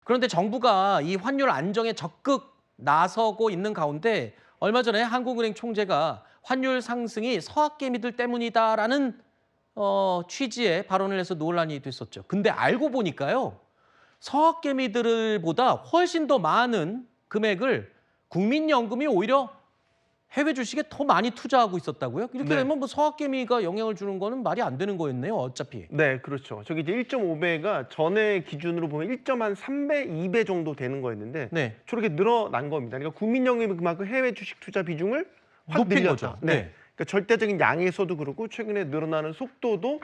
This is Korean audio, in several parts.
그런데 정부가 이 환율 안정에 적극 나서고 있는 가운데 얼마 전에 한국은행 총재가 환율 상승이 서학개미들 때문이다라는 취지의 발언을 해서 논란이 됐었죠. 근데 알고 보니까요. 서학개미들보다 훨씬 더 많은 금액을 국민연금이 오히려 해외 주식에 더 많이 투자하고 있었다고요? 이렇게 네. 되면 뭐 서학개미가 영향을 주는 거는 말이 안 되는 거였네요, 어차피. 네, 그렇죠. 저기 이제 1.5배가 전에 기준으로 보면 1.3배, 2배 정도 되는 거였는데 네. 저렇게 늘어난 겁니다. 그러니까 국민연금이 그만큼 해외 주식 투자 비중을 확 높인 늘렸다. 거죠. 네. 네. 그러니까 절대적인 양에서도 그렇고 최근에 늘어나는 속도도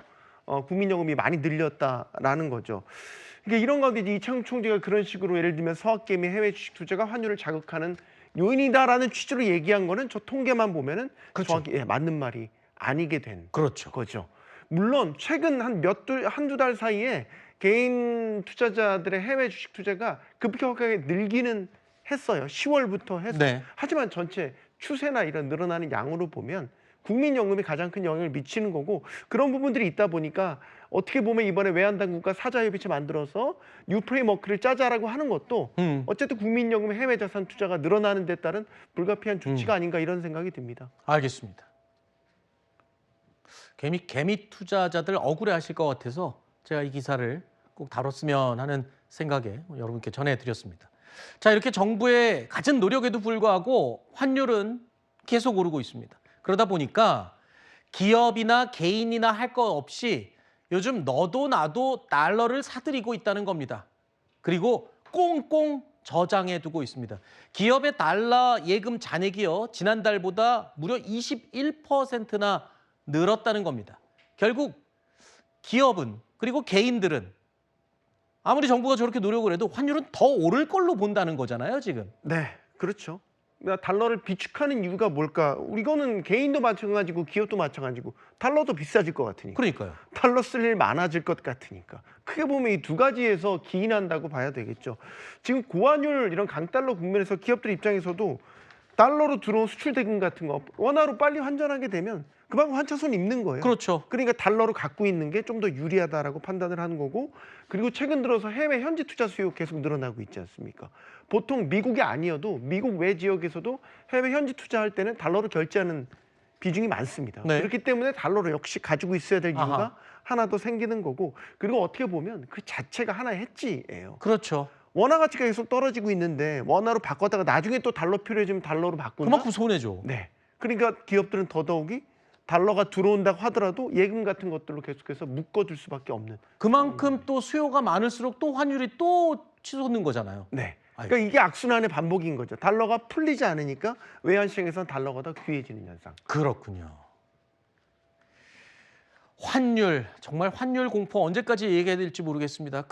국민연금이 많이 늘렸다라는 거죠. 그러니까 이런 가운데 이제 이창용 총재가 그런 식으로 예를 들면 서학개미 해외 주식 투자가 환율을 자극하는 요인이다라는 취지로 얘기한 거는 저 통계만 보면은 그렇죠. 정확히 맞는 말이 아니게 된 그렇죠. 거죠. 물론 최근 한두 달 사이에 개인 투자자들의 해외 주식 투자가 급격하게 늘기는 했어요. 10월부터 했어요. 네. 하지만 전체 추세나 이런 늘어나는 양으로 보면 국민연금이 가장 큰 영향을 미치는 거고 그런 부분들이 있다 보니까 어떻게 보면 이번에 외환당국과 사자협의체 만들어서 뉴 프레임워크를 짜자라고 하는 것도 어쨌든 국민연금의 해외 자산 투자가 늘어나는 데 따른 불가피한 조치가 아닌가 이런 생각이 듭니다. 알겠습니다. 개미 투자자들 억울해하실 것 같아서 제가 이 기사를 꼭 다뤘으면 하는 생각에 여러분께 전해드렸습니다. 자, 이렇게 정부의 갖은 노력에도 불구하고 환율은 계속 오르고 있습니다. 그러다 보니까 기업이나 개인이나 할 것 없이 요즘 너도 나도 달러를 사들이고 있다는 겁니다. 그리고 꽁꽁 저장해 두고 있습니다. 기업의 달러 예금 잔액이요, 지난달보다 무려 21%나 늘었다는 겁니다. 결국 기업은 그리고 개인들은 아무리 정부가 저렇게 노력을 해도 환율은 더 오를 걸로 본다는 거잖아요, 지금. 네, 그렇죠. 그러니까 달러를 비축하는 이유가 뭘까? 이거는 개인도 마찬가지고 기업도 마찬가지고 달러도 비싸질 것 같으니까. 그러니까요. 달러 쓸 일 많아질 것 같으니까. 크게 보면 이 두 가지에서 기인한다고 봐야 되겠죠. 지금 고환율 이런 강달러 국면에서 기업들 입장에서도 달러로 들어온 수출 대금 같은 거 원화로 빨리 환전하게 되면 그만큼 환차손 입는 거예요. 그렇죠. 그러니까 달러로 갖고 있는 게 좀 더 유리하다라고 판단을 하는 거고 그리고 최근 들어서 해외 현지 투자 수요 계속 늘어나고 있지 않습니까? 보통 미국이 아니어도 미국 외 지역에서도 해외 현지 투자할 때는 달러로 결제하는 비중이 많습니다. 네. 그렇기 때문에 달러를 역시 가지고 있어야 될 이유가 아하. 하나 더 생기는 거고 그리고 어떻게 보면 그 자체가 하나의 해지예요. 그렇죠. 원화 가치가 계속 떨어지고 있는데 원화로 바꿨다가 나중에 또 달러 필요해지면 달러로 바꾼다? 그만큼 손해죠. 네. 그러니까 기업들은 더더욱이 달러가 들어온다고 하더라도 예금 같은 것들로 계속해서 묶어둘 수밖에 없는. 그만큼 또 수요가 많을수록 또 환율이 또 치솟는 거잖아요. 네. 아이고. 그러니까 이게 악순환의 반복인 거죠. 달러가 풀리지 않으니까 외환시장에서는 달러가 더 귀해지는 현상. 그렇군요. 환율, 정말 환율 공포 언제까지 얘기해야 될지 모르겠습니다.